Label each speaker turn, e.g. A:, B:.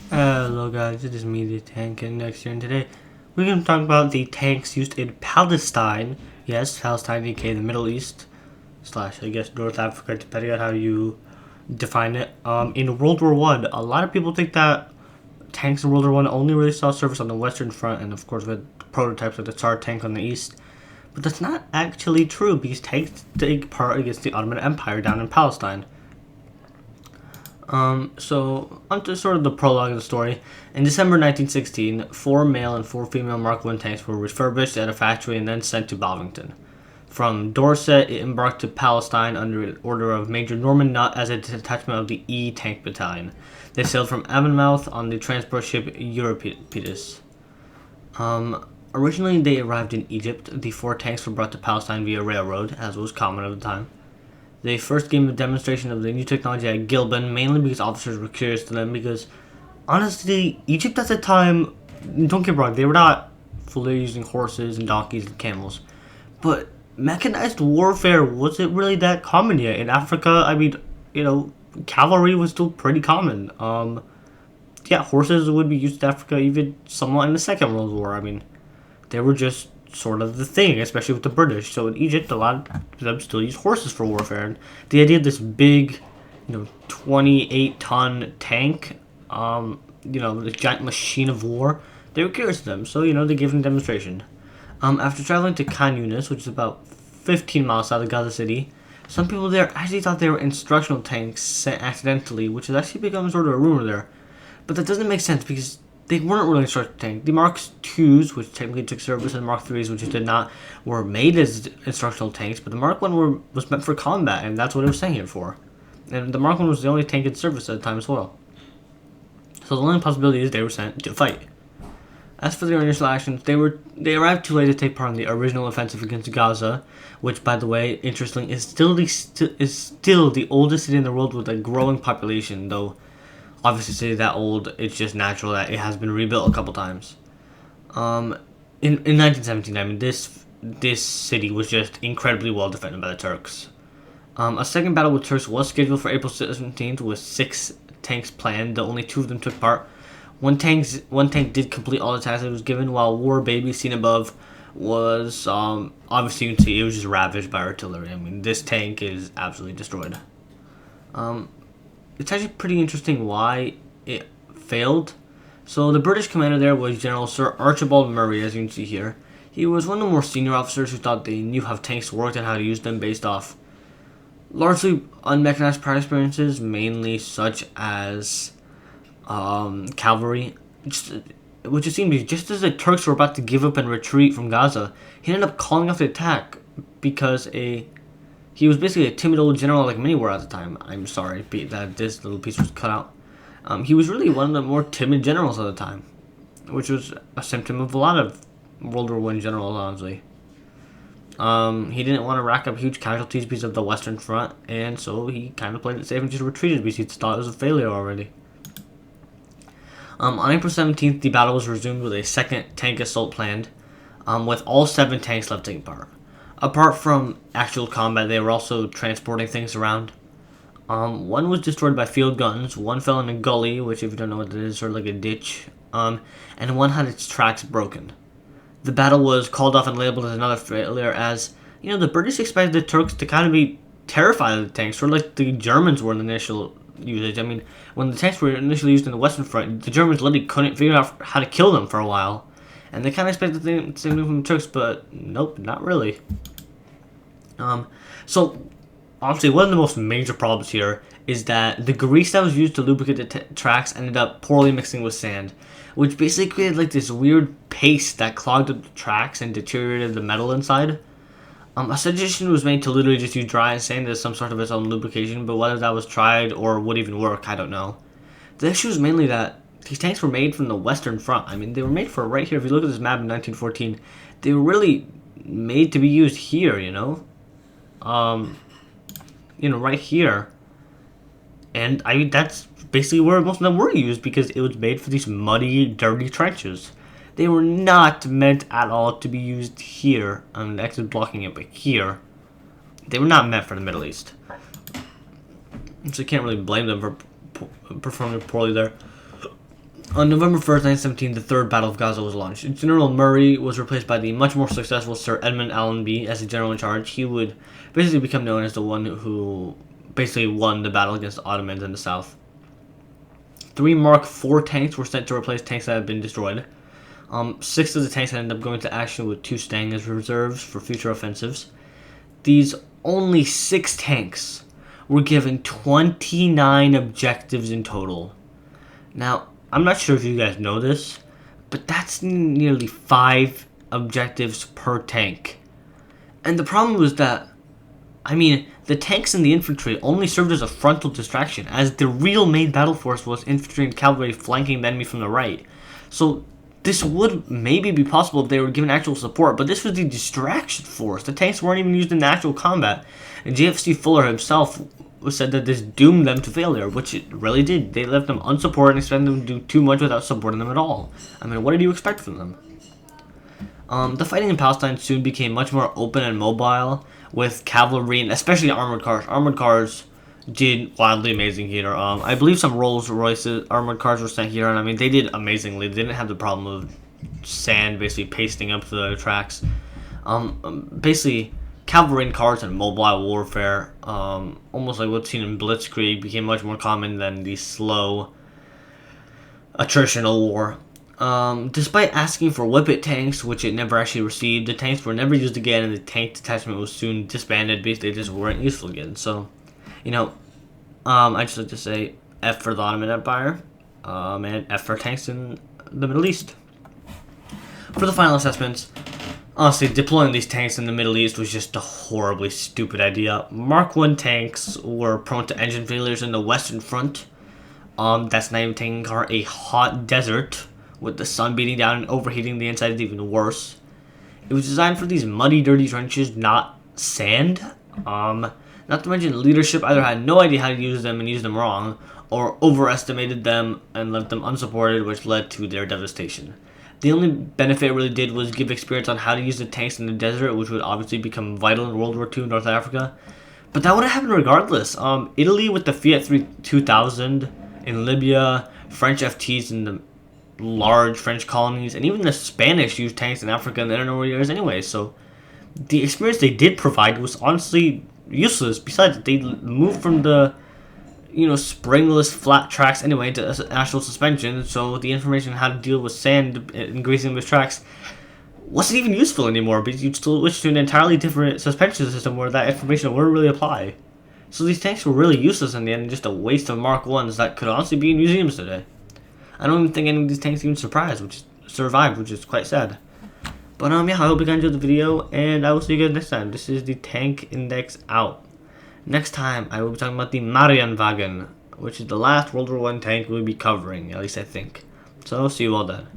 A: Hello guys, it is me, the Tank Index here, and today we're going to talk about the tanks used in Palestine. Yes, Palestine, aka the Middle East, slash, I guess, North Africa, depending on how you define it. In World War One, a lot of people think that tanks in World War One only really saw service on the Western Front, and of course with prototypes like the Tsar tank on the East. But that's not actually true, because tanks take part against the Ottoman Empire down in Palestine. So onto sort of the prologue of the story. In December 1916, 4 male and 4 female Mark I tanks were refurbished at a factory and then sent to Bovington. From Dorset, it embarked to Palestine under an order of Major Norman Nutt as a detachment of the E Tank Battalion. They sailed from Avonmouth on the transport ship Euripides. Originally, they arrived in Egypt. The 4 tanks were brought to Palestine via railroad, as was common at the time. They first gave a demonstration of the new technology at Gilbin, mainly because officers were curious to them. Because, honestly, Egypt at the time, don't get me wrong, they were not fully using horses and donkeys and camels. But mechanized warfare wasn't really that common yet. In Africa, I mean, cavalry was still pretty common. Yeah, horses would be used in Africa even somewhat in the Second World War. I mean, they were just sort of the thing, especially with the British. So in Egypt, a lot of them still use horses for warfare. And the idea of this big, 28-ton tank, this giant machine of war, they were curious to them. So, they gave them a demonstration. After traveling to Khan Yunis, which is about 15 miles south of Gaza City, some people there actually thought they were instructional tanks sent accidentally, which has actually become sort of a rumor there. But that doesn't make sense because they weren't really instructional tanks. The Mark IIs, which technically took service, and the Mark IIIs, which did not, were made as instructional tanks, but the Mark I was meant for combat, and that's what it was sent here for. And the Mark I was the only tank in service at the time as well. So the only possibility is they were sent to fight. As for their initial actions, they arrived too late to take part in the original offensive against Gaza, which, by the way, interestingly, is still the oldest city in the world with a growing population, though obviously city that old, it's just natural that it has been rebuilt a couple times. In 1917, I mean, this city was just incredibly well defended by the Turks. A second battle with Turks was scheduled for April 17th, with 6 tanks planned, though only 2 of them took part. One tank did complete all the tasks it was given, while War Baby, seen above, was, obviously you can see it was just ravaged by artillery. I mean, this tank is absolutely destroyed. It's actually pretty interesting why it failed. So the British commander there was General Sir Archibald Murray, as you can see here. He was one of the more senior officers who thought they knew how tanks worked and how to use them based off largely unmechanized prior experiences, mainly such as cavalry. Which it seemed just as the Turks were about to give up and retreat from Gaza, he ended up calling off the attack because he was basically a timid old general like many were at the time. I'm sorry that this little piece was cut out. He was really one of the more timid generals at the time, which was a symptom of a lot of World War I generals, honestly. He didn't want to rack up huge casualties because of the Western Front, and so he kind of played it safe and just retreated because he thought it was a failure already. On April 17th, the battle was resumed with a second tank assault planned, with all 7 tanks left taking part. Apart from actual combat, they were also transporting things around. One was destroyed by field guns, one fell in a gully, which if you don't know what it is, sort of like a ditch, and one had its tracks broken. The battle was called off and labeled as another failure as, the British expected the Turks to kind of be terrified of the tanks, sort of like the Germans were in the initial usage. I mean, when the tanks were initially used in the Western Front, the Germans literally couldn't figure out how to kill them for a while. And they kind of expected the same thing from the Turks, but nope, not really. So, honestly, one of the most major problems here is that the grease that was used to lubricate the tracks ended up poorly mixing with sand, which basically created like this weird paste that clogged up the tracks and deteriorated the metal inside. A suggestion was made to literally just use dry sand as some sort of its own lubrication, but whether that was tried or would even work, I don't know. The issue is mainly that these tanks were made from the Western Front. I mean, they were made for right here. If you look at this map in 1914, they were really made to be used here, right here. And that's basically where most of them were used because it was made for these muddy, dirty trenches. They were not meant at all to be used here. The X is blocking it, but here. They were not meant for the Middle East. So you can't really blame them for performing poorly there. On November 1st, 1917, the Third Battle of Gaza was launched. General Murray was replaced by the much more successful Sir Edmund Allenby as the general in charge. He would basically become known as the one who basically won the battle against the Ottomans in the south. 3 Mark IV tanks were sent to replace tanks that had been destroyed. 6 of the tanks ended up going to action with 2 staying as reserves for future offensives. These only 6 tanks were given 29 objectives in total. Now, I'm not sure if you guys know this, but that's nearly 5 objectives per tank. And the problem was that, the tanks and the infantry only served as a frontal distraction, as the real main battle force was infantry and cavalry flanking the enemy from the right. So this would maybe be possible if they were given actual support, but this was the distraction force. The tanks weren't even used in actual combat. And JFC Fuller himself said that this doomed them to failure, which it really did. They left them unsupported and expected them to do too much without supporting them at all. What did you expect from them? The fighting in Palestine soon became much more open and mobile, with cavalry and especially armored cars. Armored cars did wildly amazing here. I believe some Rolls-Royce armored cars were sent here, and they did amazingly. They didn't have the problem of sand basically pasting up to the tracks. Basically, cavalry and cars and mobile warfare, almost like what's seen in Blitzkrieg, became much more common than the slow attritional war. Despite asking for Whippet tanks, which it never actually received, the tanks were never used again, and the tank detachment was soon disbanded because they just weren't useful again. So, I just like to say F for the Ottoman Empire, and F for tanks in the Middle East. For the final assessments, honestly, deploying these tanks in the Middle East was just a horribly stupid idea. Mark I tanks were prone to engine failures in the Western Front. That's not even taking car a hot desert, with the sun beating down and overheating the inside is even worse. It was designed for these muddy, dirty trenches, not sand. Not to mention leadership either had no idea how to use them and used them wrong, or overestimated them and left them unsupported, which led to their devastation. The only benefit it really did was give experience on how to use the tanks in the desert, which would obviously become vital in World War II in North Africa. But that would have happened regardless. Italy with the Fiat 2000 in Libya, French FTs in the large French colonies, and even the Spanish used tanks in Africa in the interwar years anyway. So the experience they did provide was honestly useless. Besides, they moved from the springless flat tracks anyway to actual suspension, so the information on how to deal with sand and greasing those tracks wasn't even useful anymore, because you'd still switch to an entirely different suspension system where that information wouldn't really apply. So these tanks were really useless in the end, and just a waste of Mark 1s that could honestly be in museums today. I don't even think any of these tanks even survived, which is quite sad. But I hope you guys enjoyed the video, and I will see you guys next time. This is the Tank Index out. Next time, I will be talking about the Marienwagen, which is the last World War I tank we'll be covering, at least I think. So, see you all then.